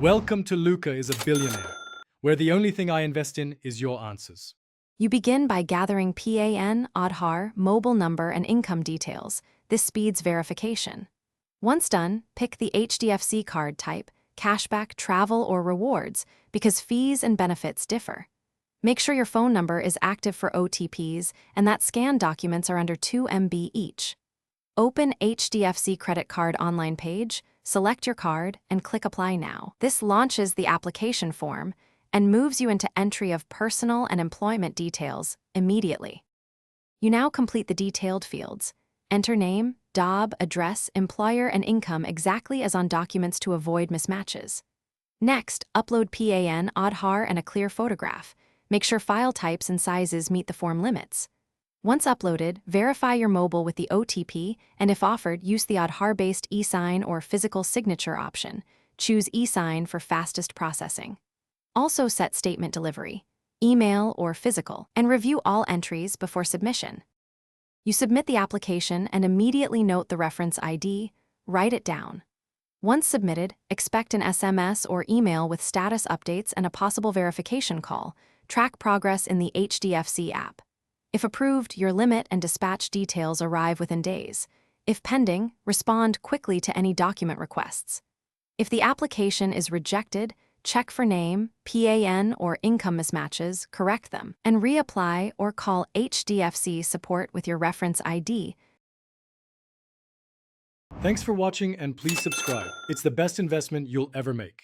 Welcome to Luca is a Billionaire, where the only thing I invest in is your answers. You begin by gathering PAN, Aadhaar, mobile number, and income details. This speeds verification. Once done, pick the Hdfc card type, cashback, travel, or rewards, because fees and benefits differ. Make sure your phone number is active for OTPs and that scanned documents are under 2 MB each. Open Hdfc credit card online page, select your card, and click Apply Now. This launches the application form and moves you into entry of personal and employment details immediately. You now complete the detailed fields. Enter name, job, address, employer, and income exactly as on documents to avoid mismatches. Next, upload PAN, Aadhaar, and a clear photograph. Make sure file types and sizes meet the form limits. Once uploaded, verify your mobile with the OTP, and if offered, use the Aadhaar-based e-sign or physical signature option. Choose e-sign for fastest processing. Also set statement delivery, email or physical, and review all entries before submission. You submit the application and immediately note the reference ID, write it down. Once submitted, expect an SMS or email with status updates and a possible verification call. Track progress in the Hdfc app. If approved, your limit and dispatch details arrive within days. If pending, respond quickly to any document requests. If the application is rejected, check for name, PAN, or income mismatches, correct them, and reapply or call Hdfc support with your reference ID. Thanks for watching and please subscribe. It's the best investment you'll ever make.